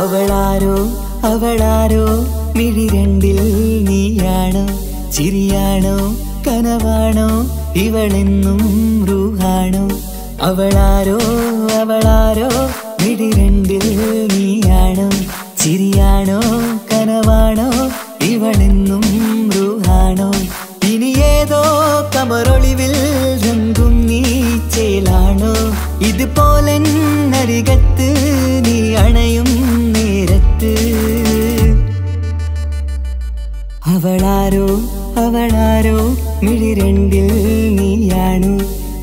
അവളാരോ അവളാരോ മിഴിരണ്ടിൽ നീയാണോ ചിരിയാണോ കനവാണോ ഇവളെന്നും റൂഹാണോ അവളാരോ അവളാരോ മിഴിരണ്ടിൽ നീയാണോ ചിരിയാണോ കനവാണോ ഇവളെന്നും റൂഹാണോ ഇനി ഏതോ കമറൊളിവിൽ രംഗും നീ ചേലാണോ ഇതുപോലെ നരികത്ത് നീ അണയും നേരത്ത് അവളാരോ അവളാരോ മിഴിരണ്ടിൽ നീയാണോ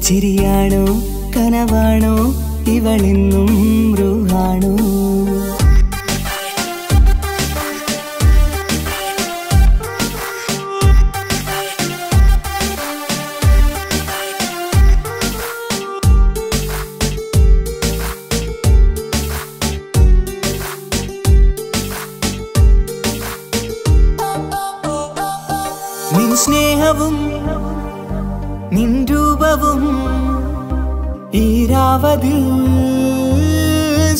ചിരിയാണോ കനവാണോ ഇവളെന്നും റൂഹാണോ നിൻ സ്നേഹവും നിൻ രൂപവും ഈരാവതിൽ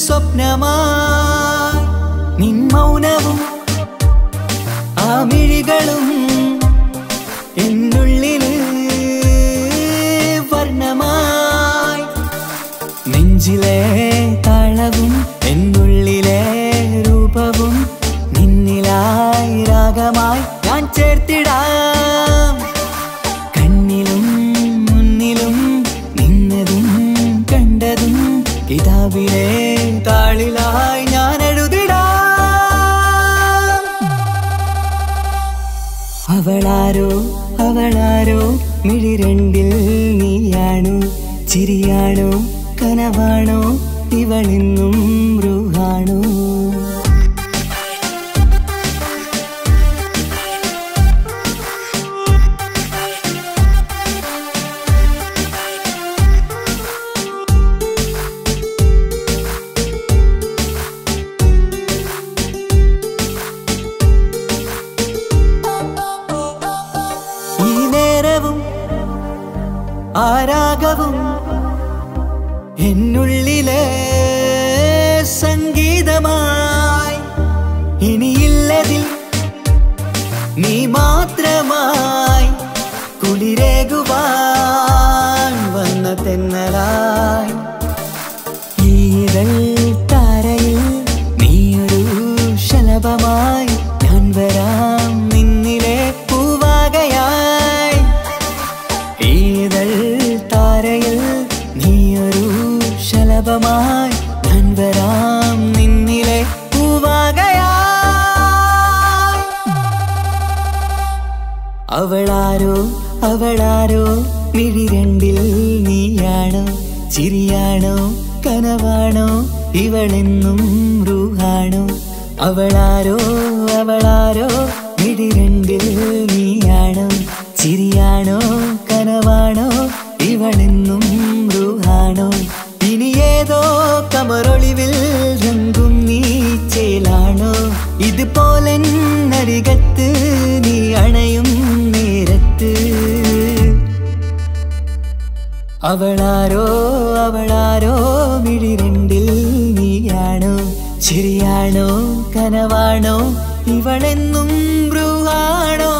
സ്വപ്നമായി നിൻ മൗനവും ആ മിഴികളും എന്നുള്ളില് വർണ്ണമായി നെഞ്ചിലെ താളവും എന്നുള്ളിലെ രൂപവും നിന്നിലായി രാഗമായി ഞാൻ ചേർത്തിടാം കണ്ണിലും മുന്നിലും നിന്നതും കണ്ടതും കിതാബിലെ താളിലായി ഞാൻ എഴുതിടാം അവളാരോ അവളാരോ മിഴിരണ്ടിൽ നീയാണോ ചിരിയാണോ കനവാണോ ഇവളെന്നും റൂഹാണോ ആരാഗവും എന്നുള്ളിലെ സംഗീതമായി ഇനിയില്ലതിൽ നീ മാത്രമായി കുളിരേകുവാൻ വന്ന തെന്നലായി ഈതൾ താരയിൽ നീയൊരു ശലഭമായി ഞാൻ വരാം നിന്നിലെ പൂവാകയായി ഈതൾ താരയിൽ നീയൊരു ശലഭമായി ഞാൻ വരാം നിന്നിലെ പൂവാകയായി അവളാരോ അവളാരോ മിഴിരണ്ടിൽ നീയാണോ ചിരിയാണോ കനവാണോ ഇവളെന്നും റൂഹാണോ അവളാരോ അവളാരോ മിഴിരണ്ടിൽ നീയാണോ ചിരിയാണോ കനവാണോ ഇവളെന്നും റൂഹാണോ ഇനി ഏതോ കമറൊളിവിൽ രംഗും നീ ചേലാണോ ഇതുപോലെ നരികത്ത് നീ അണയും നേരത്ത് അവളാരോ അവളാരോ മിഴിരണ്ടിൽ നീയാണോ ചിരിയാണോ കനവാണോ ഇവളെന്നും റൂഹാണോ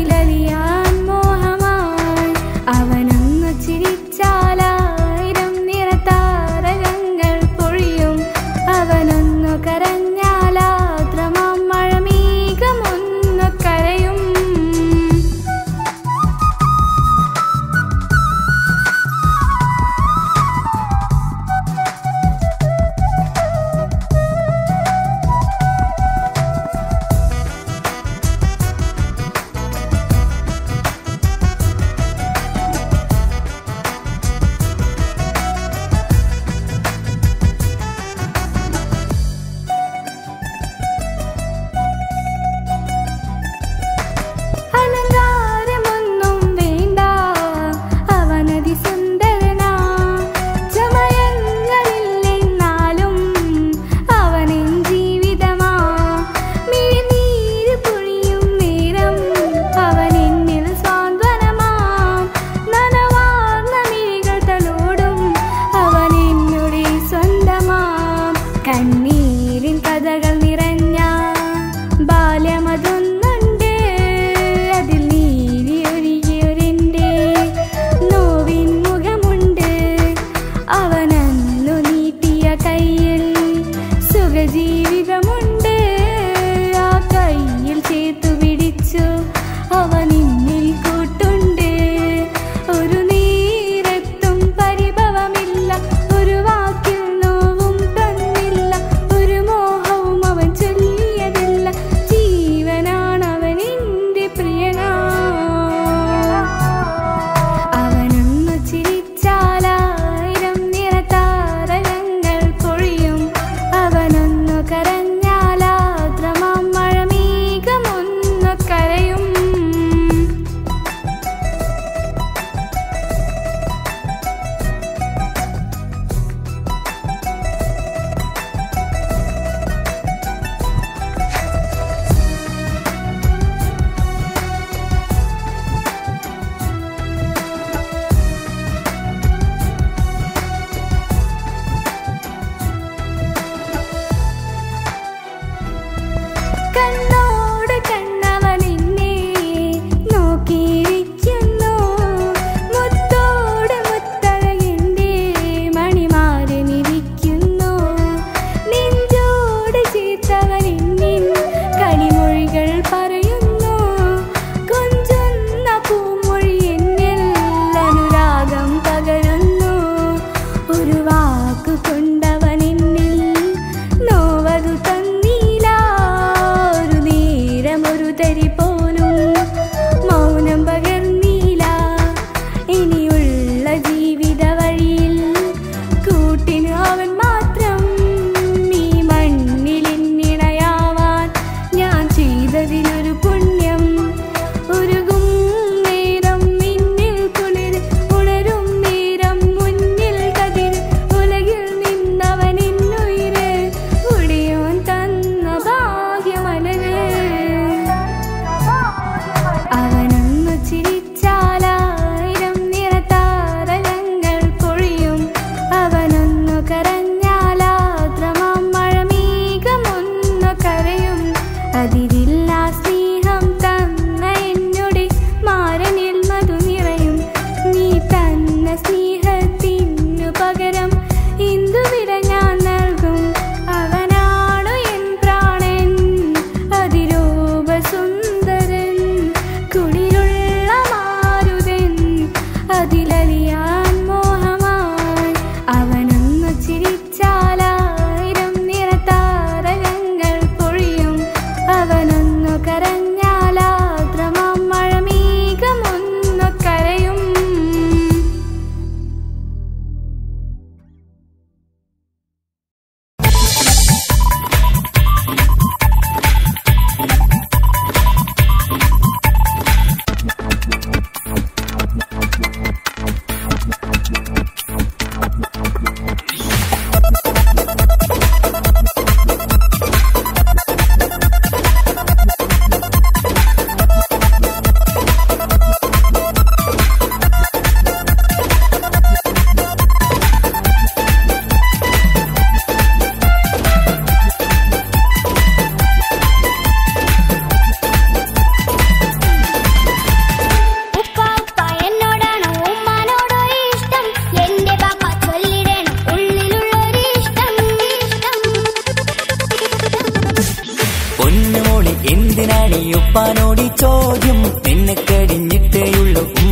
കനവിലലിയാൻ മോഹമായി അവനൊന്നു ചിരിച്ചാലായിരം നിറതാരകങ്ങൾ പൊഴിയും അവനൊന്നു കരഞ്ഞാലാദ്രമാം മഴമേഘമൊന്നു കരയും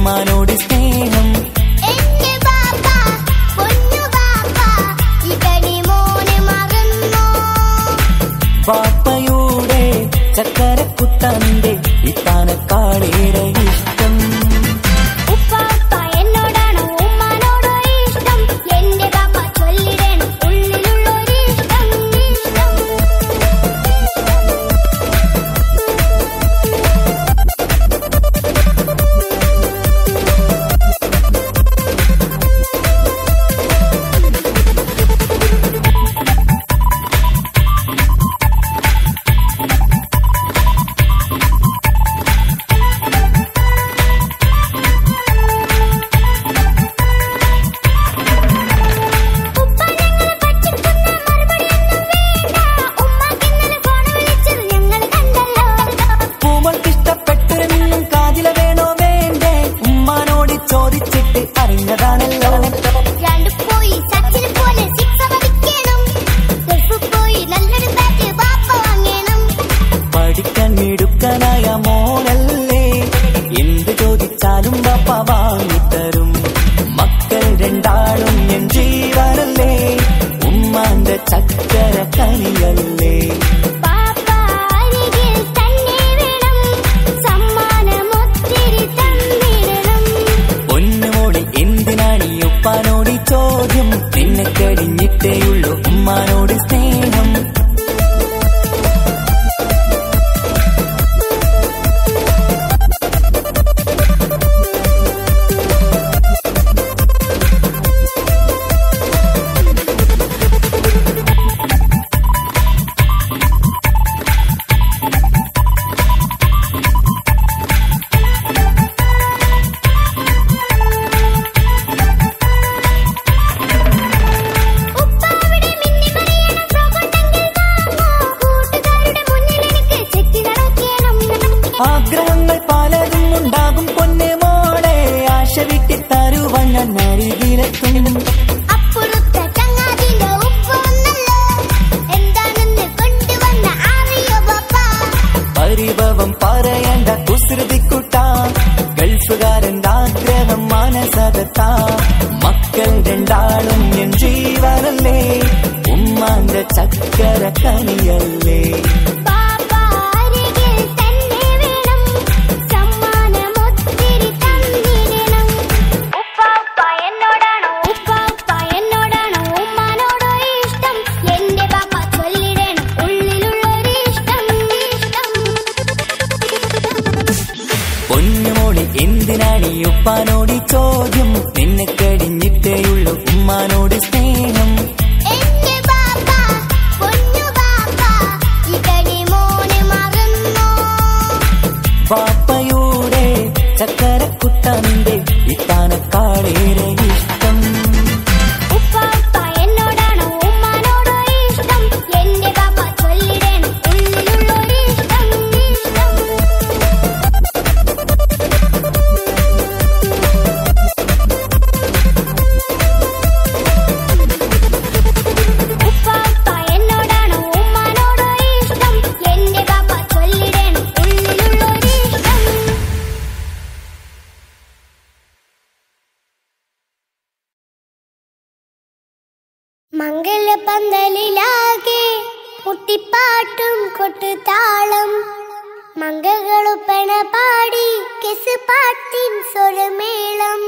ഉമ്മാനോട് സ്നേഹം. ബാപ്പയുടെ ചക്കരക്കുട്ടന്റെ ഇത്താനക്കാളേറെ ഇഷ്ടം. പഠിക്കാൻ മിടുക്കനായ മോനല്ലേ, എന്ത് ചോദിച്ചാലും ബാപ്പ വാങ്ങിത്തരും. മക്കൾ രണ്ടാളും എൻ ജീവനല്ലേ, ഉമ്മാന്റെ ചക്കര കനിയല്ലേ. പൊന്നുമോളി എന്തിനാണ് ഈ ഉപ്പാനോട് ചോദ്യം, നിന്നെ കഴിഞ്ഞിട്ടേയുള്ളൂ ഉമ്മാനോട് സ്നേഹം. ആഗ്രഹങ്ങൾ പലതും ഉണ്ടാകും പൊന്നെ മോളെ, ആശ വിട്ടി തരുവാൻ ഞാൻ അരികിലെത്തും. പരിഭവം പറയേണ്ട കുസൃതിക്കുട്ട, ഗൾഫുകാരന്റെ ആഗ്രഹം മനസ്സകത്ത. മക്കൾ രണ്ടാളും എൻ ജീവനല്ലേ, ഉമ്മാന്റെ ചക്കര കനിയല്ലേ. പൊന്നുമോളി എന്തിനാണ് ഈ ഉപ്പാനോട് ചോദ്യം, നിന്നെ കഴിഞ്ഞിട്ടേയുള്ളൂ ഉമ്മാനോട് സ്നേഹം. ബാപ്പയുടെ ചക്കരക്കുട്ടന്റെ ഇത്താനക്കാളേറെ ഇഷ്ടം. മംഗലപന്തലിലാകെ മുട്ടിപ്പാട്ടും കൊട്ടുതാളം, മംഗളൊപ്പന പാടി കെസ് പാട്ടിൻ സ്വരമേളം.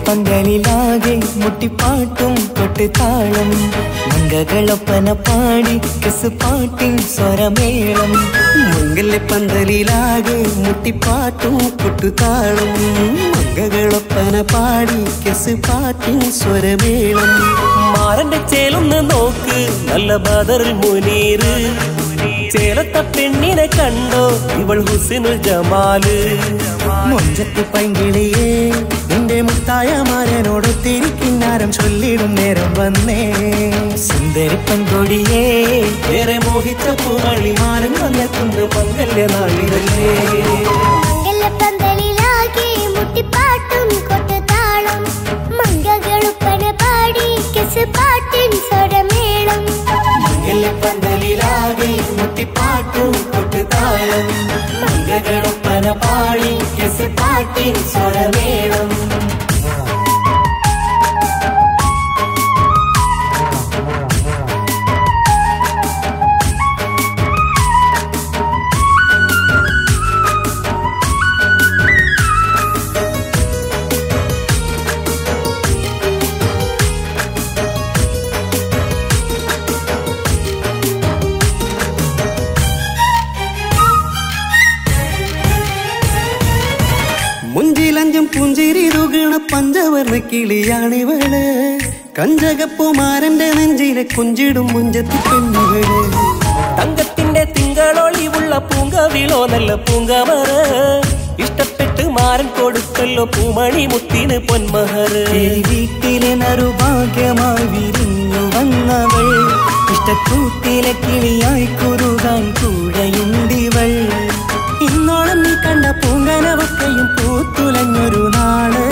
പന്തലിലാകെ മുട്ടിപ്പാട്ടും കൊട്ടുതാളം, മംഗളൊപ്പന പാടി കെസ് പാട്ടിൻ സ്വരമേളം. മംഗലപന്തലിലാകെ മുട്ടിപ്പാട്ടും കൊട്ടുതാളം, മംഗളൊപ്പന പാടി കെസ് പാട്ടിൻ സ്വരമേളം. മാരന്റെ ചേലൊന്ന് നോക്ക് നല്ല ബദറുൽ മുനീറ് ചേലത്തെ പെണ്ണിനെ കണ്ടോ ഇവൾ ഹുസ്നുൽ ജമാല് മുഞ്ചത്തി പൈങ്കിളിയേ നിന്റെ മുത്തായ മാരനോട് തിരിക്കിന്നാരം ചൊല്ലിടും നേരം വന്നേ സുന്ദരി പെൺകൊടിയേ ഏറെ മോഹിച്ച പൂവളി മാരൻ വന്നെത്തുന്ന മംഗല്യ നാളിതല്ലേ മംഗലപ്പന്തലിലാകെ മുട്ടിപ്പാട്ടും കൊട്ടുതാളം മംഗകളുപ്പന പാടി കെസ് പാട്ടിൻ സ്വരമേളം മംഗല്യപ്പന്തലിലാകെ മുട്ടിപ്പാട്ടും കൊട്ടുതാളം മംഗകളുപ്പന പാടി കെസ് പാട്ടിൻ സ്വരമേളം മുഞ്ചിലഞ്ചും പുഞ്ചിരി തുകണ പഞ്ചവർണ്ണ കിളിയാണിവള് കഞ്ചകപ്പുമാരന്റെ നെഞ്ചിലെ കുഞ്ചിടും മുഞ്ചത്തി പെണ്ണുകള് തങ്കത്തിന്റെ തിങ്കളൊളിവുള്ള പൂങ്കവിളോ നല്ല പൂങ്കമറ ഇഷ്ടപ്പെട്ട് മാരൻ കൊടുത്തല്ലോ പൂമണി മുത്തിന് പൊന്മഹർ വീട്ടിലെ നറുഭാഗ്യമായി വിരിഞ്ഞു വന്നവൾ ഇഷ്ടക്കൂട്ടിലെ കിളിയായി കുറുകാൻ കൂടെയുണ്ടിവൾ ഇന്നോളം നീ കണ്ട പൂങ്കനവക്കയും പൂത്തുലഞ്ഞൊരു നാള്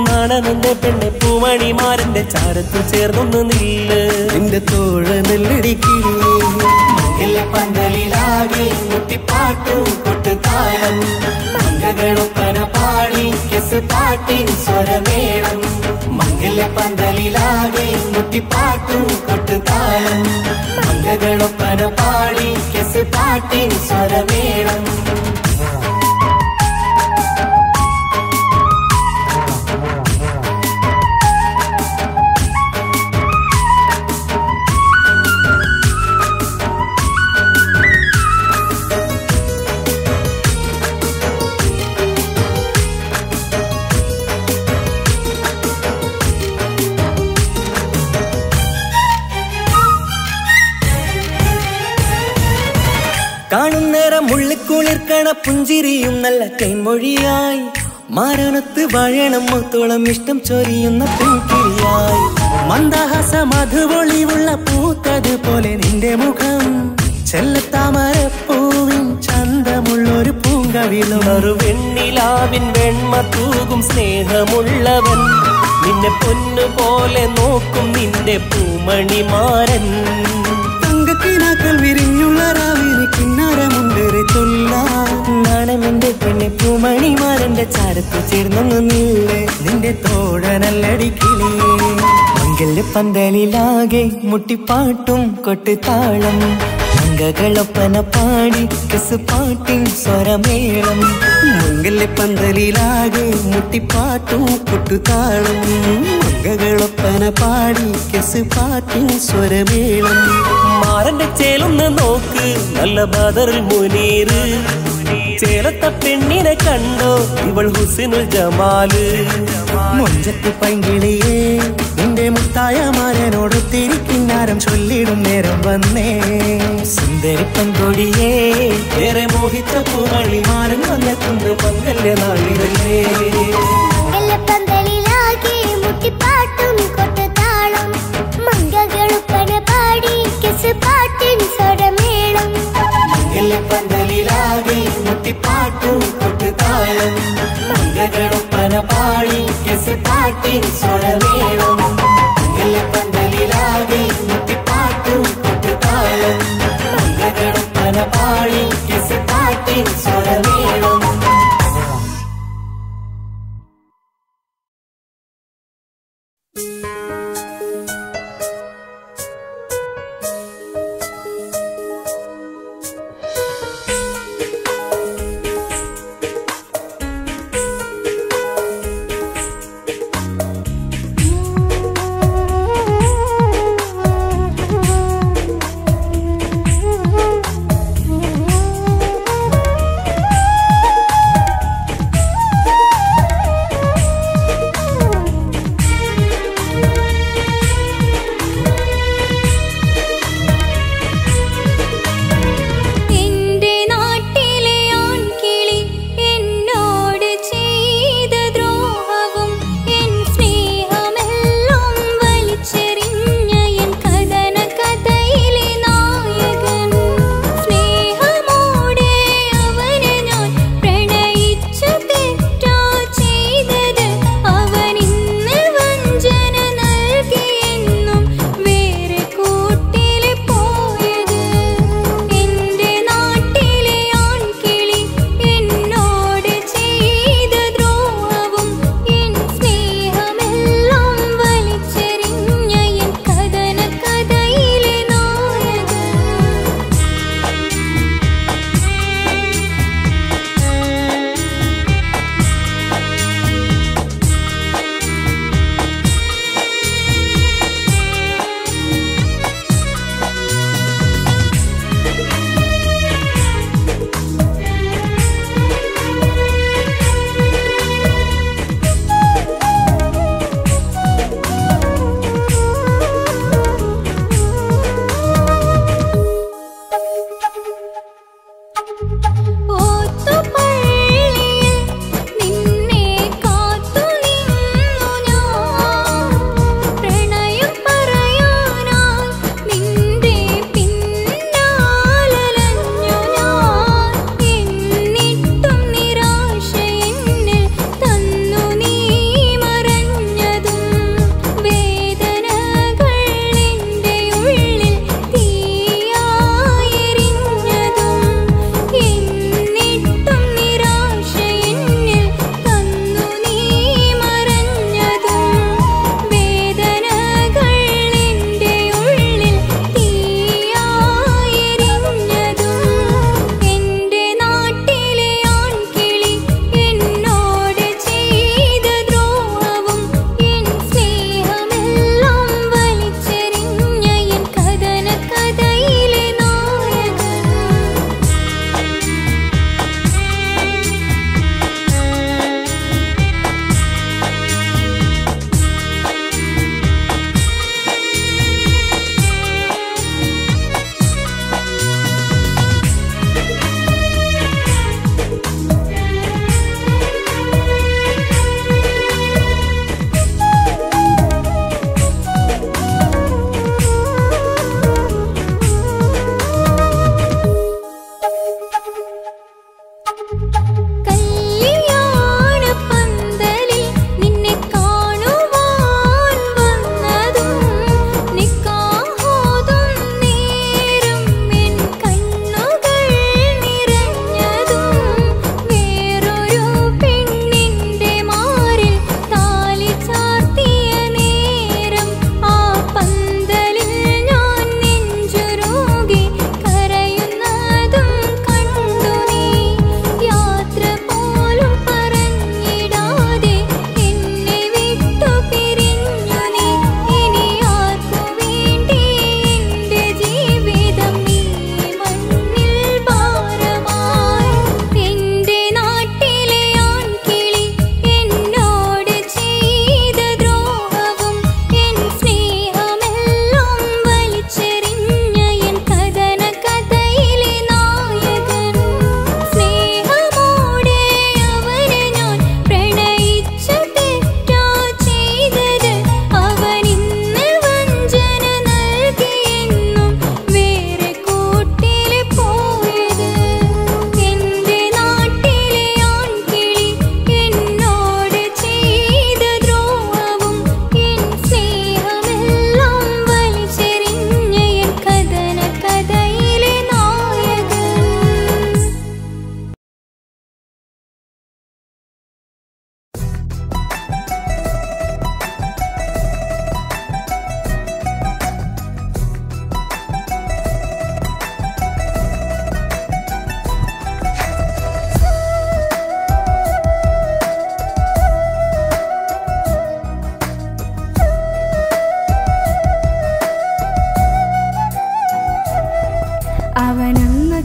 നാണനന്റെ പെണ്ണെ പൂമണിമാരന്റെ ചാരത്തിൽ ചേർന്നൊന്ന് നില്ല് നിന്റെ തോഴ നെല്ലടിക്കിളിയേ പന്തലിലാകെ മുട്ടിപ്പാട്ടും കൊട്ടുതാളം മംഗകളൊപ്പന പാടി കെസ് പാട്ടിൻ സ്വരമേളം മംഗല്യപ്പന്തലിലാകെ മുട്ടിപ്പാട്ടും കൊട്ടുതാളം മംഗകളൊപ്പന പാടി കെസ് പാട്ടിൻ സ്വരമേളം കാണുന്നേരം മുള്ളിക്കുളിർക്കണ പുഞ്ചിരിയും നല്ല കൈമൊഴിയായി മാരണത്ത് വാഴണം മുത്തോളം ഇഷ്ടം ചൊരിയുന്ന പെൺകിളിയായി മന്ദഹാസ മധുപൊളിവുള്ള പൂത്തതുപോലെ നിന്റെ മുഖം ചെല്ലത്താമരപ്പൂവിൻ ചന്തമുള്ളൊരു പൂങ്കവിളും വെണ്ണിലാവിൻ വെണ്മ തൂകും സ്നേഹമുള്ളവൻ നിന്നെ പൊന്നുപോലെ നോക്കും നിന്റെ പൂമണിമാരൻ തങ്കക്കിനാക്കൾ വിരിഞ്ഞുള്ള രാവിലെ കിന്നാരമുണ്ടേറെ നാണമെന്റെ പെണ്ണെ പൂമണിമാരന്റെ ചാരത്ത് ചേർന്നൊന്നു നില്ലേ നിന്റെ തോഴനല്ലടിക്കിളിയേ മംഗല്യപ്പന്തലിലാകെ മുട്ടിപ്പാട്ടും കൊട്ടുതാളം മംഗകളൊപ്പന പാടി കെസ് പാട്ടിൻ സ്വരമേളം മംഗല്യപ്പന്തലിലാകെ മുട്ടിപ്പാട്ടും കൊട്ടുതാളം മംഗകളൊപ്പന പാടി കെസ് പാട്ടിൻ സ്വരമേളം മാരന്റെ ചേലൊന്ന് നോക്ക് നല്ല ബദറുൽ മുനീറ് ചേലത്തെ പെണ്ണിനെ കണ്ടോ ഇവൾ ഹുസ്നുൽ ജമാല് മുഞ്ചത്തി പൈങ്കിളിയേ നിന്റെ മുത്തായ മാരനോട് തിരിക്കിന്നാരം ചൊല്ലിടും നേരം വന്നേ സുന്ദരി പെൺകൊടിയേ ഏറെ മോഹിച്ച പൂവളി മാരൻ വന്നെത്തുന്ന മംഗല്യ നാളിതല്ലേ മംഗലപ്പന്തലിലാകെ മുട്ടിപ്പാട്ടും കൊട്ടുതാളം മംഗകളുപ്പന പാടി കെസ് പാട്ടിൻ സ്വരമേളം മംഗല്യപ്പന്തലിലാകെ മുട്ടിപ്പാട്ടും കൊട്ടുതാളം മംഗകളൊപ്പന പാടി കെസ് പാട്ടിൻ സ്വരമേളം മംഗല്യപ്പന്തലിലാകെ മുട്ടിപ്പാട്ടും കൊട്ടുതാളം മംഗകളൊപ്പന പാടി കെസ് പാട്ടിൻ സ്വരമേളം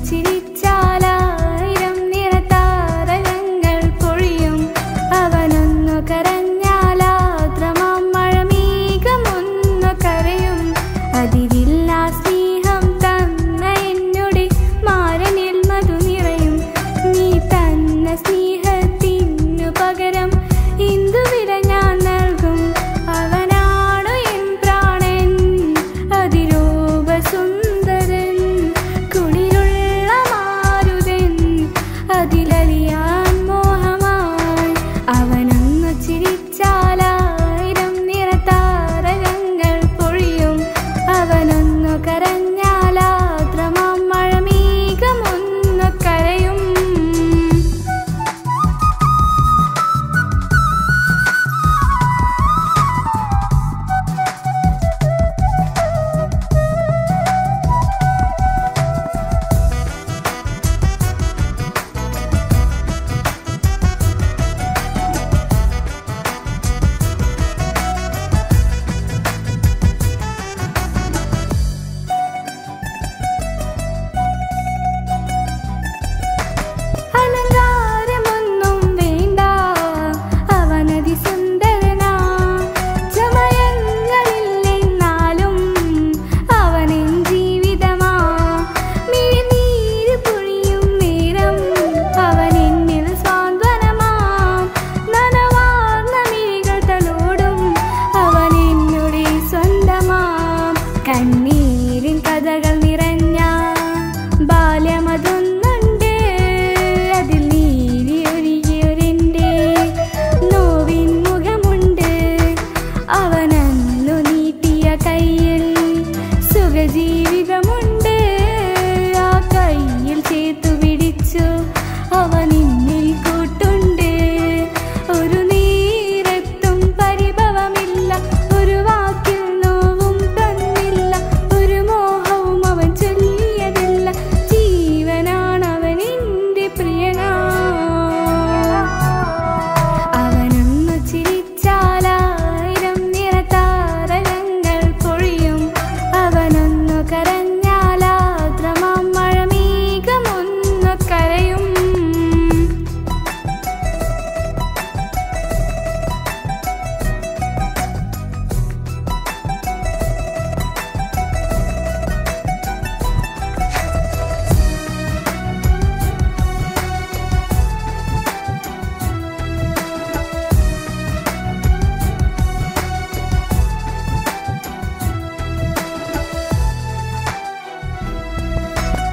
ചിരിച്ചാലായിരം നിറതാരകങ്ങൾ പൊഴിയും. അവനൊന്നു കരഞ്ഞാലാദ്രമാം മഴമേഘമൊന്നു കരയും. അതിരില്ലാ സ്നേഹം തന്ന എന്നോട് മാരനിൽ മധു നിറയും. നീ തന്ന സ്നേഹത്തിനു പകരം ഇന്ദുവില ഞാൻ നൽകും. അവനാണു എൻ പ്രാണൻ, അതിരൂപസുന്ദരൻ, കുളിരുള്ള മാരുതൻ, അതിലലിയാൻ മോഹമായി. അവനൊന്നു ചിരിച്ചാലായിരം നിറതാരകങ്ങൾ പൊഴിയും. അവനൊന്നു കരഞ്ഞാലാദ്രമാം മഴമേഘമൊന്നു കരയും. അലങ്കാരമൊന്നും വേണ്ട, അവനതിസുന്ദരനാ. ചമയങ്ങളില്ലെന്നാലും അവനെൻ ജീവിതമാ. മിഴിനീര് പൊഴിയും നേരം അവനെന്നിൽ സ്വാന്തനമാം. നനവാർന്ന മിഴികൾ തലോടും അവനെന്നുടെ സ്വന്തമാം. കണ്ണീരിൻ കഥകൾ നിറഞ്ഞ ബാല്യമതൊന്നുണ്ട്, അതിൽ നീരിയൊരുകിയൊരെൻ്റെ നോവിൻ മുഖമുണ്ട്. അവനന്നു നീട്ടിയ കയ്യിൽ സുഖജീവിതമുണ്ട്. ആ കയ്യിൽ ചേർത്തു പിടിച്ചു അവനിന്നിൽ കൂട്ടുണ്ട്. ഒരു നേരത്തും പരിഭവമില്ല, ഒരു വാക്കിൽ നോവും തന്നില്ല, ഒരു മോഹവും അവൻ ചൊല്ലിയതില്ല. ജീവനാണവൻ എൻ്റെ പ്രിയനാ. അവനൊന്നു ചിരിച്ചാലായിരം നിറതാരകങ്ങൾ പൊഴിയും. അവനൊന്നു കരഞ്ഞാലാദ്രമാം മഴമേഘമൊന്നു കരയും.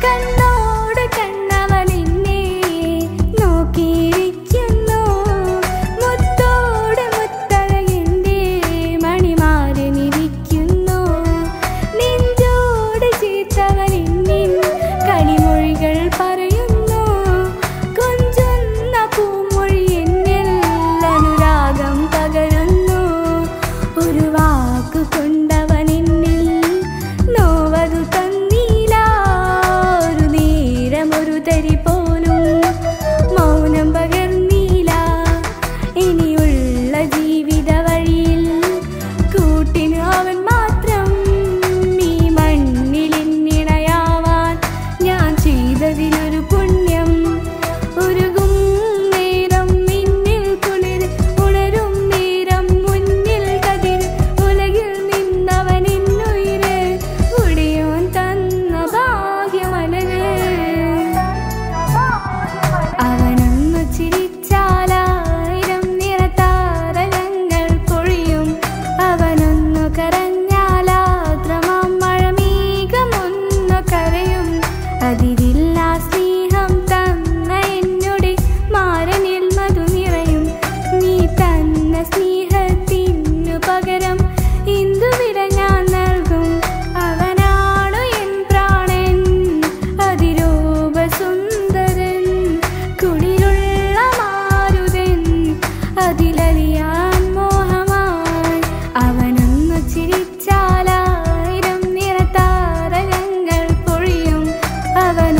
കണ്ണോട് കണ്ണവൻ എന്നെ നോക്കിയിരിക്കുന്നു. മുത്തോട് മുത്തഴകെൻ്റെ മണിമാരനിരിക്കുന്നു. നെഞ്ചോട് ചേർത്തവൻ എന്നിൻ കളിമൊഴികൾ പറയുന്നു. കൊഞ്ചുന്ന പൂമൊഴി എന്നിൽ അനുരാഗം പകരുന്നു. ഒരു വാക്കു കൊണ്ടവൻ എന്നിൽ നോവതു തന്നീല. ഒരു നേരം ഒരു തരി പോലും മൗനം പകർന്നീല. ഇനിയുള്ള ജീവിത വഴിയിൽ കൂട്ടിന് അവൻ മാത്രം. ഈ മണ്ണിൽ എന്നിണയാവാൻ ഞാൻ ചെയ്തതിനൊരു പുണ്യം. ഉരുകും നേരം മിന്നിൽ കുളിർ, ഉണരും നേരം മുന്നിൽ കതിർ. ഉലകിൽ നിന്നവൻ എന്നുയിര്, ഉടിയോൻ തന്ന ഭാഗ്യമലര്. അവനൊന്നു ചിരിച്ചാലായിരം നിറതാരകങ്ങൾ പൊഴിയും. അവനൊന്നു കരഞ്ഞാലാദ്രമാം മഴമേഘമൊന്നു കരയും. അതിരില്ലാ സ്നേഹം തന്ന എന്നോട് മാരനിൽ മധു നിറയും. നീ തന്ന സ്നേഹത്തിനു പകരം ഇന്ദുവില ഞാൻ നൽകും. അവനാണു എൻ പ്രാണൻ, അതിരൂപസുന്ദരൻ, കുളിരുള്ള മാരുതൻ, അതിലലിയാൻ മോഹമായി. അവനൊന്നു ചിരിച്ചാലായിരം നിറതാരകങ്ങൾ പൊഴിയും. അവൻ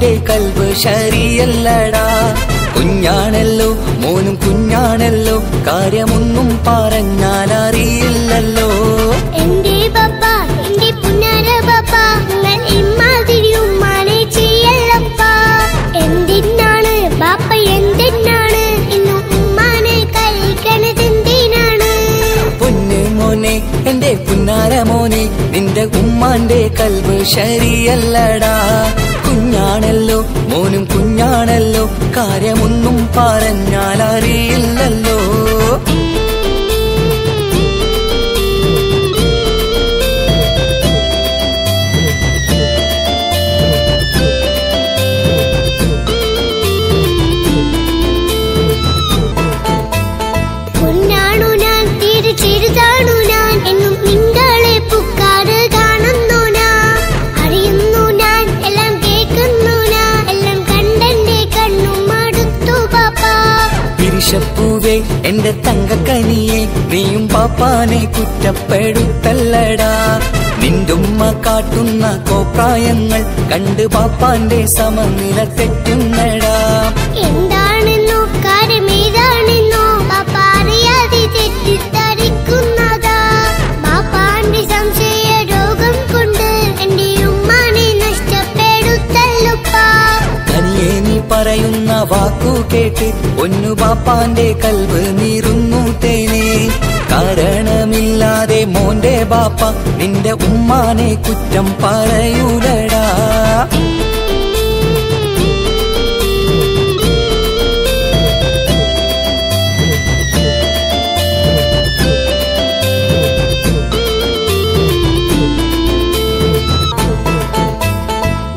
ഉമ്മാന്റെ കൽബ് ശരിയല്ലടാ. കുഞ്ഞാണല്ലോ മോനും കുഞ്ഞാണല്ലോ, കാര്യമൊന്നും പറഞ്ഞാൽ അറിയില്ലല്ലോ. എന്റെ പപ്പ എന്റെ പുന്നാര പപ്പ, നിങ്ങൾ ഇമ്മാതിരി ഉമ്മാനെ ചെയ്യല്ലപ്പ. എന്തിനാണ് ബാപ്പ എന്തിനാണ് ഇന്നും ഉമ്മാനെ കഴിക്കണത് എന്തിനാണ്? പൊന്നു മോനെ എന്റെ പുന്നാര മോനെ, നിന്റെ ഉമ്മാന്റെ കൽബ് ശരിയല്ലടാ. കുഞ്ഞാണല്ലോ മോനും കുഞ്ഞാണല്ലോ, കാര്യമൊന്നും പറഞ്ഞാൽ അറിയില്ലല്ലോ. പൊന്നാണു ഞാൻ തീരെ ചെറുതാണു ഞാൻ, എന്നും നിങ്ങളെ പുക്കാറ് കാണുന്നു ഞാൻ. അറിയുന്നു ഞാൻ എല്ലാം കേൾക്കുന്നു ഞാൻ, എല്ലാം കണ്ടെന്റെ കണ്ണും മടുത്തു പാപ്പ. പിരിശപ്പൂവേ എന്റെ തങ്കക്കനിയെ, നീയും പാപ്പാനെ കുറ്റപ്പെടുത്തല്ലടാ. നിന്റുമ്മ കാട്ടുന്ന കോപ്രായങ്ങൾ കണ്ട് പാപ്പാന്റെ സമനില തെറ്റുന്നടാ. എന്താണെന്നോ കാര്യമേതാണെന്നോ പാപ്പ അറിയാതെ തെറ്റിദ്ധരിക്കുന്നതാ. പാപ്പാന്റെ സംശയ രോഗം കൊണ്ട് എന്റെ ഉമ്മാനെ നഷ്ടപ്പെടുത്തല്ലുപ്പാ. തനിയെ നീ പറയുന്ന വാക്കു കേട്ട് പൊന്നു പാപ്പാന്റെ കൽബ് നീറുന്നു തേനെ. കാരണമില്ലാതെ മോന്റെ ബാപ്പ നിന്റെ ഉമ്മാനെ കുറ്റം പറയൂലടാ.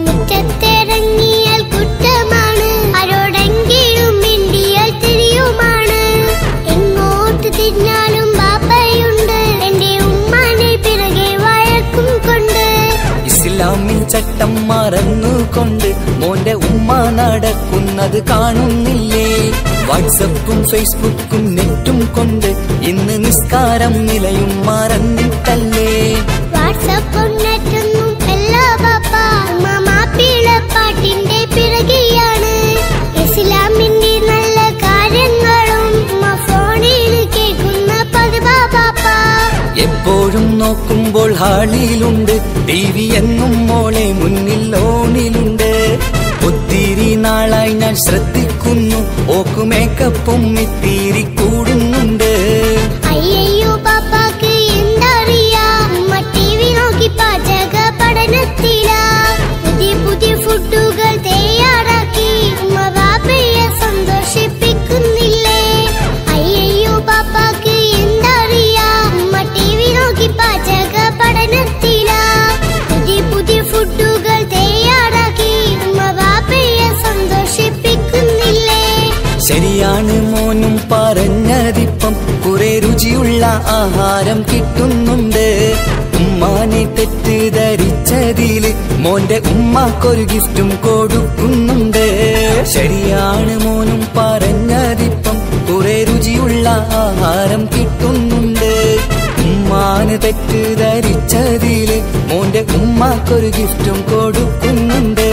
മുറ്റത്തിറങ്ങിയാൽ കുറ്റമാണ്, ആരോടെങ്കിലും മിണ്ടിയാൽ തിരിയുമാണ്. എങ്ങോട്ട് തിരിഞ്ഞാലും ബാപ്പയുണ്ട്, എന്റെ ഉമ്മാനെ പിറകെ വഴക്കും കൊണ്ട്. ഇസ്ലാമിൽ ചട്ടം മറന്നുകൊണ്ട് മോന്റെ ഉമ്മ നടക്കുന്നത് കാണുന്നില്ലേ? വാട്സപ്പും ഫേസ്ബുക്കും നെറ്റും കൊണ്ട് ഇന്ന് നിസ്കാരം നിലയും മറന്നിട്ടല്ലേ? വാട്സപ്പും നെറ്റൊന്നും അല്ല ബാപ്പ, ഉമ്മ മാപ്പിളപ്പാട്ടിന്റെ പിറകെയാണ്. ഇസ്ലാമിന്റെ നല്ല കാര്യങ്ങളും ഉമ്മ ഫോണിൽ കേൾക്കുന്ന പതിവാ ബാപ്പ. എപ്പോഴും നോക്കുമ്പോൾ ഹാളിലുണ്ട് TV എന്നും മോളെ മുന്നിൽ ഓണിലുണ്ട്. ഒത്തിരി നാളായി ഞാൻ ശ്രദ്ധിക്കുന്നു, ഓക്ക് മേക്കപ്പും ഇത്തിരി കൂടുന്നുണ്ട്. അയ്യോ പാപ്പാക്ക് എന്തറിയാ, ഉമ്മ TV നോക്കി പാചക പഠനത്തിലാ. പുതിയ പുതിയ ഫുഡുകൾ തയ്യാറാക്കി ഉമ്മ ബാപ്പയെ സന്തോഷിപ്പിക്കുന്നില്ലേ? അയ്യോ പാപ്പാക്ക് എന്തറിയാ, ഉമ്മ TV നോക്കി പാചക പഠനത്തിലാ. പുതിയ പുതിയ ഫുഡുകൾ തയ്യാറാക്കി ഉമ്മ ബാപ്പയെ സന്തോഷിപ്പിക്കുന്നില്ലേ? ശരിയാണ് മോനും പറഞ്ഞതിപ്പം, കുറെ രുചിയുള്ള ആഹാരം കിട്ടുന്നുണ്ട്. ഉമ്മാനെ തെറ്റിദ്ധരിച്ചതില് മോന്റെ ഉമ്മാക്കൊരു ഗിഫ്റ്റും കൊടുക്കുന്നുണ്ട്. ശരിയാണ് മോനും പറഞ്ഞതിപ്പം, കുറെ രുചിയുള്ള ആഹാരം കിട്ടുന്നുണ്ട്. ഉമ്മാന് തെറ്റിദ്ധരിച്ചതില് മോന്റെ ഉമ്മാക്കൊരു ഗിഫ്റ്റും കൊടുക്കുന്നുണ്ട്.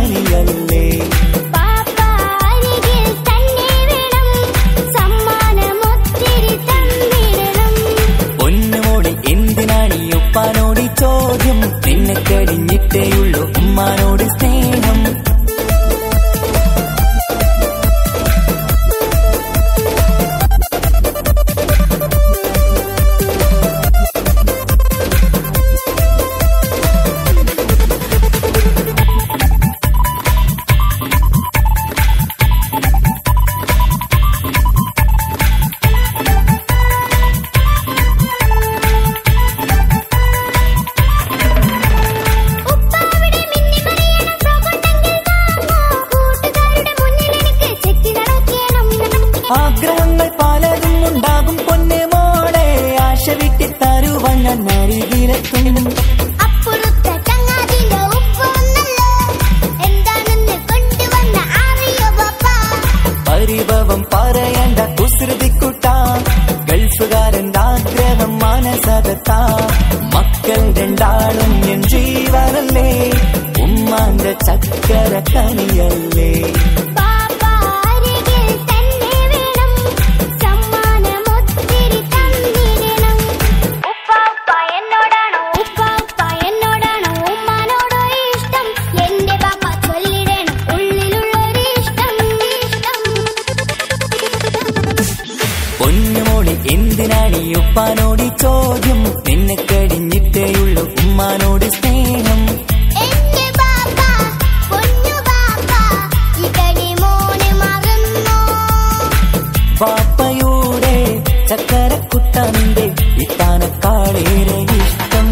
കനിയല്ലേ. പൊന്നുമോളെ എന്തിനാണ് ഈ ഉപ്പാനോട് ചോദ്യം, നിന്നെ കഴിഞ്ഞിട്ടേയുള്ളൂ ഉമ്മാനോട് സ്നേഹം. ആഗ്രഹങ്ങൾ പലതും ഉണ്ടാകും പൊന്നെ മോളെ, ആശ വിട്ടി തരുവാൻ ഞാൻ അരികിലെത്തും. പരിഭവം പറയണ്ട കുസൃതിക്കുട്ട, ഗൾഫുകാരൻ്റെ ആഗ്രഹം മനസ്സകത്ത. മക്കൾ രണ്ടാളും എൻ ജീവനല്ലേ, ഉമ്മാന്റെ ചക്കര കനിയല്ലേ. പൊന്നുമോളെ എന്തിനാണ് ഈ ഉപ്പാനോട് ചോദ്യം, നിന്നെ കഴിഞ്ഞിട്ടേയുള്ളൂ ഉമ്മാനോട് സ്നേഹം. പാപ്പയുടെ ചക്കരക്കുട്ട നിന്റെ ഇത്താനക്കാളേറെ ഇഷ്ടം.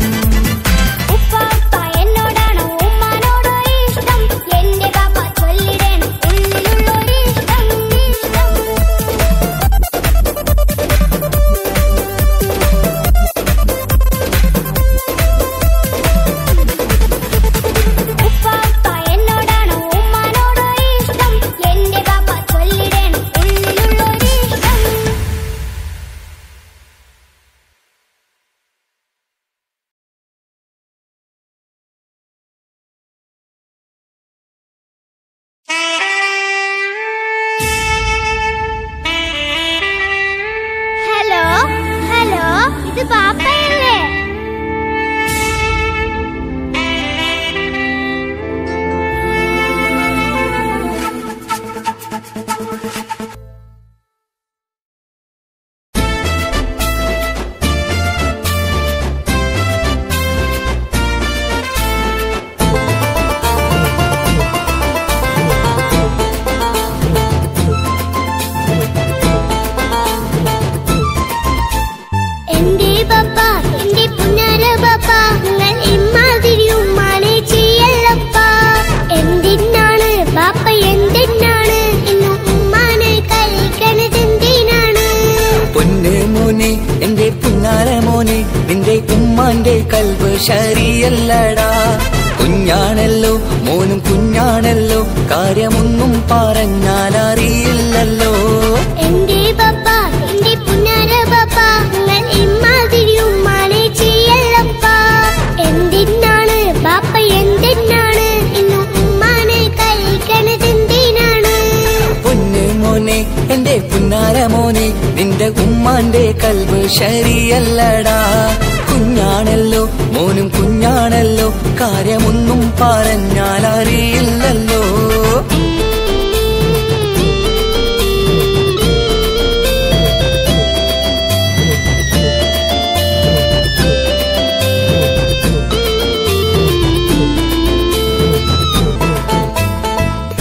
ഹലോ, ഇത് പാപ്പയല്ലേ? എന്റെ പുന്നാരമോനെ, നിന്റെ ഉമ്മാന്റെ കൽബ് ശരിയല്ലടാ. കുഞ്ഞാണല്ലോ മോനും കുഞ്ഞാണല്ലോ, കാര്യമൊന്നും പറഞ്ഞാൽ അറിയില്ലല്ലോ. എന്റെ പപ്പ, എന്റെ പുന്നാര പപ്പ, നിങ്ങൾ ഇമ്മാതിരി ഉമ്മാനെ ചെയ്യല്ലപ്പ. എന്തിനാണ് ബാപ്പ, എന്തിനാണ് ഇന്നും ഉമ്മാനെ കഴിക്കണത്, എന്തിനാണ്? പൊന്നു മോനെ എന്റെ പുന്നാരമോനെ, നിന്റെ ഉമ്മാന്റെ കൽബ് ശരിയല്ലടാ. കുഞ്ഞാണല്ലോ മോനും കുഞ്ഞാണല്ലോ, കാര്യമൊന്നും പറഞ്ഞാൽ അറിയില്ലല്ലോ.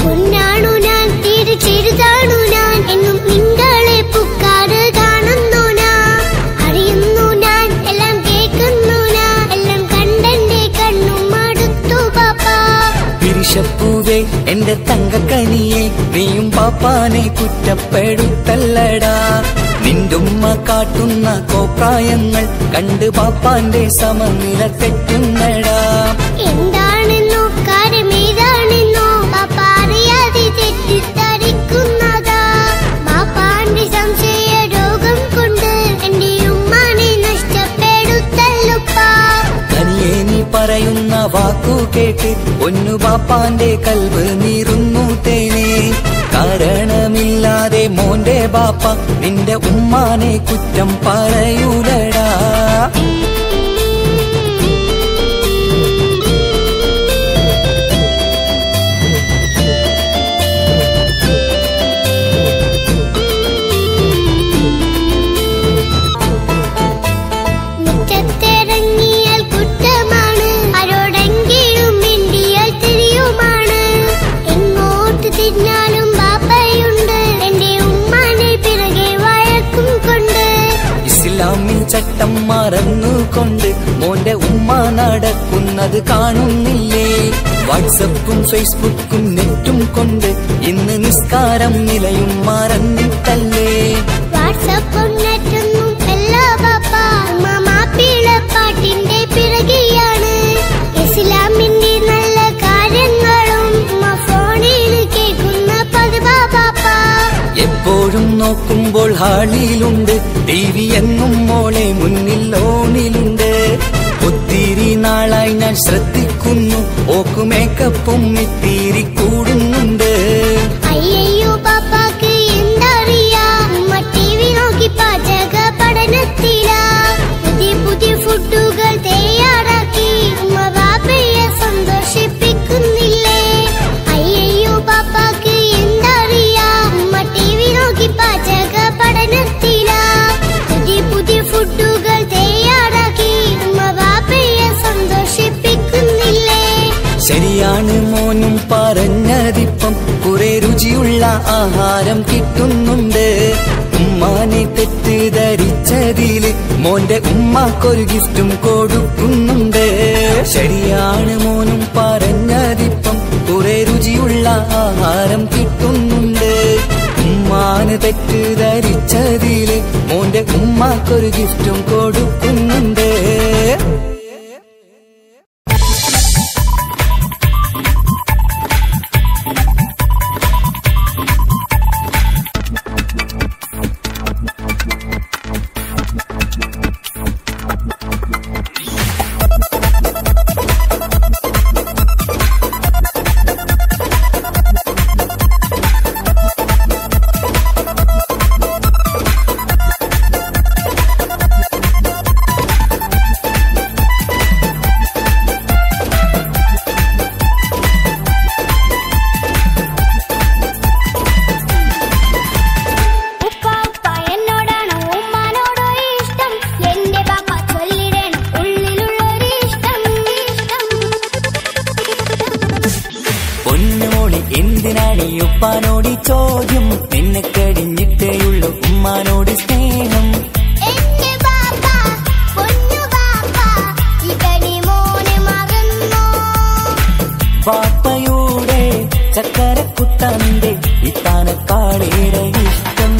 പൊന്നാണു ഞാൻ, തിരിച്ചെഴുതാണു ഞാൻ, എന്നും നിങ്ങളെ പുക്കാറ് കാണുന്നു ഞാൻ, അറിയുന്നു ഞാൻ, എല്ലാം കേൾക്കുന്നു ഞാൻ, എല്ലാം കണ്ടെന്റെ കണ്ണും മടുത്തു പാപ്പ. പിരിശപ്പൂവേ എന്റെ തങ്കക്കനിയെ, നീയും പാപ്പാനെ കുറ്റപ്പെടുത്തല്ലടാ. നിന്റുമ്മ കാട്ടുന്ന കോപ്രായങ്ങൾ കണ്ട് പാപ്പാന്റെ സമനില തെറ്റുന്നടാ. എന്താണെന്നോ കാര്യമേതാണെന്നോ പാപ്പ അറിയാതെ തെറ്റിദ്ധരിക്കുന്നതാ. പാപ്പാന്റെ സംശയ രോഗം കൊണ്ട് എന്റെ ഉമ്മാനെ നഷ്ടപ്പെടുത്തല്ലുപ്പാ. കനിയെ നീ പറയുന്ന വാക്കു കേട്ട് പൊന്നു ബാപ്പാന്റെ കൽബ് നീറുന്നു തേനെ. കാരണമില്ലാതെ മോന്റെ ബാപ്പ നിന്റെ ഉമ്മാനെ കുറ്റം പറയൂലടാ. ചട്ടം മറന്നുകൊണ്ട് മോന്റെ ഉമ്മ നടക്കുന്നത് കാണുന്നില്ലേ? വാട്സപ്പും ഫേസ്ബുക്കും നെറ്റും കൊണ്ട് ഇന്ന് നിസ്കാരം നിലയും മറന്നിട്ടല്ലേ? വാട്സപ്പും നെറ്റൊന്നും അല്ല ബാപ്പ, മാപ്പിളപ്പാട്ടിന്റെ പിറകെയാണ്. ഇസ്ലാമിന്റെ നല്ല കാര്യങ്ങളും ഫോണിൽ കേൾക്കുന്ന പതിവാ ബാപ്പ. എപ്പോഴും നോക്കുമ്പോൾ ഹാളിലുണ്ട് TV എന്നും മോളെ മുന്നിൽ ഓണിലുണ്ട്. ഒത്തിരി നാളായി ഞാൻ ശ്രദ്ധിക്കുന്നു, ഓക്ക് മേക്കപ്പും ഇത്തിരി കൂടുന്നുണ്ട്. അയ്യോ പാപ്പാക്ക് എന്തറിയാ, TV നോക്കി പാചക പഠനത്തിലാ. പുതിയ പുതിയ ഫുഡുകൾ തയ്യാറാക്കി ബാപ്പയെ സന്തോഷിപ്പിക്കുന്നില്ലേ? അയ്യോ പാപ്പാക്ക് എന്തറിയാ, TV നോക്കി പാചക പഠനത്തിലാ. പുതിയ പുതിയ ഫുഡുകൾ തയ്യാറാക്കി ബാപ്പയെ സന്തോഷിപ്പിക്കുന്നില്ലേ? ശരിയാണ് മോനും പറഞ്ഞതിപ്പം, കുറെ രുചിയുള്ള ആഹാരം കിട്ടുന്നുണ്ട്. ഉമ്മാനെ തെറ്റിദ്ധരിച്ചതില് മോന്റെ ഉമ്മാക്കൊരു ഗിഫ്റ്റും കൊടുക്കുന്നുണ്ട്. ശരിയാണ് മോനും പറഞ്ഞതിപ്പം, കുറെ രുചിയുള്ള ആഹാരം കിട്ടുന്നുണ്ട്. ഉമ്മാന് തെറ്റിദ്ധരിച്ചതില് മോന്റെ ഉമ്മാക്കൊരു ഗിഫ്റ്റും കൊടുക്കുന്നുണ്ട്. എന്തിനാണ് ഉപ്പാനോട് ചോദ്യം, നിന്നെ കഴിഞ്ഞിട്ടേയുള്ളൂ ഉമ്മാനോട് സ്നേഹം. പാപ്പയുടെ ചക്കരക്കുട്ടന്റെ ഇത്താനക്കാളേറെ ഇഷ്ടം.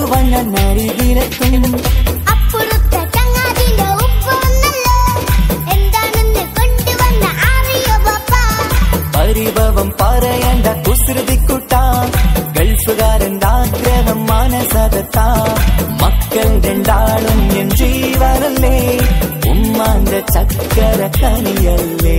കൊണ്ടുവന്ന നരികിലെത്തും. അപ്പുറത്തെ ചങ്ങാതിന്റെ ഉപ്പൊന്നല്ലോ എന്താണെന്ന് കൊണ്ടുവന്ന അറിയോ ബാപ്പ. പരിഭവം പറയണ്ട കുസൃതിക്കുട്ട, ഗൾഫുകാരന്റെ ആഗ്രഹം മനസകത്ത. മക്കൾ രണ്ടാളും എൻ ജീവനല്ലേ, ഉമ്മാന്റെ ചക്കര കനിയല്ലേ.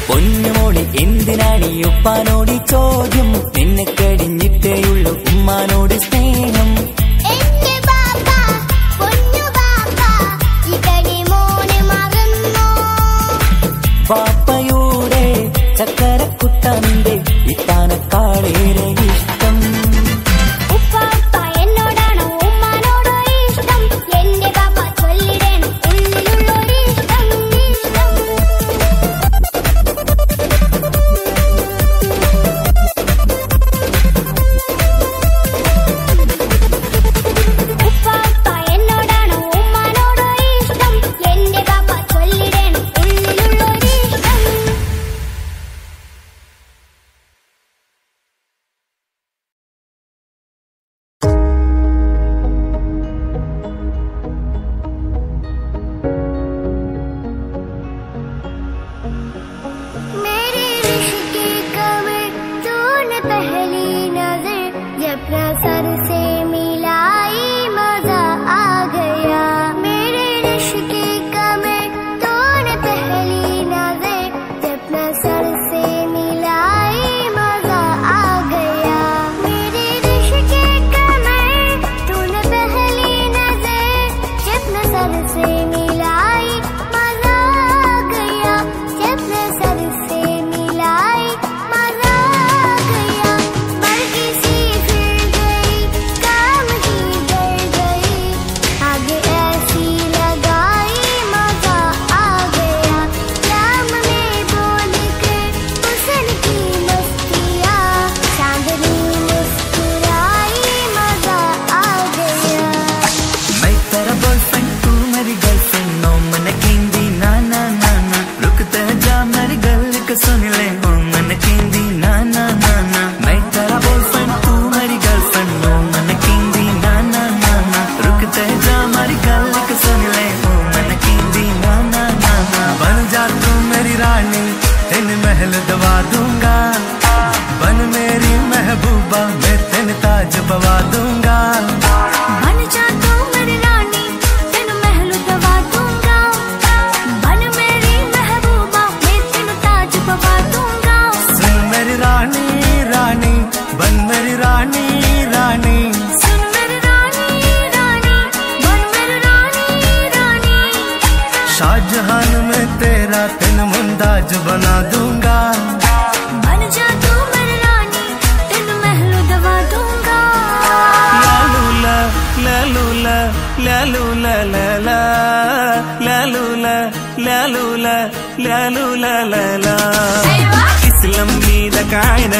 പൊന്നുമോളി എന്തിനാണ് ഈ ഉപ്പാനോട് ചോദ്യം, നിന്നെ കഴിഞ്ഞിട്ടേയുള്ളൂ ഉമ്മാനോട് സ്നേഹം. പാപ്പയുടെ ചക്കരക്കുട്ടന്റെ ഇത്താനക്കാളേറെ ഇഷ്ടം. शाहजहान में तेरा तेन मुमताज बना दूंगा, बन जा तू मेरी रानी, तेन महल दवा दूंगा। लालूला लालूला लालूला लाला लालूला लालूला लालूला लाला इस्लाम మీద కాయన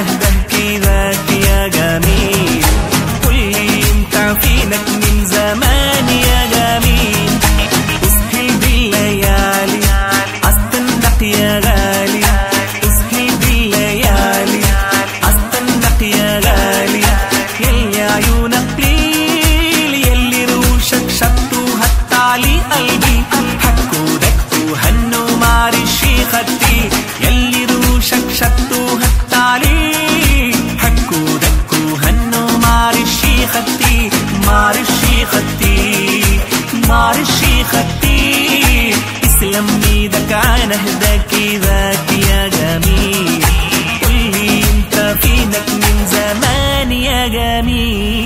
ذاك يا جميل كل انت فينك من زمان يا جميل اسهل بالليالي استنق يا غالي اسهل بالليالي استنق يا غالي يلي عيونك ليل يلي روشك شطوا هالتعلي قلبي حكوا دكوا هنوا معرشي خدي يلي روشك شطوا هالتعلي حكوا دكوا هنوا معرشي خدي معرشي خدي معرشي خدي اسلم ايدك عن اهداك ذاك يا جميل قولي انت فينك من زمان يا جميل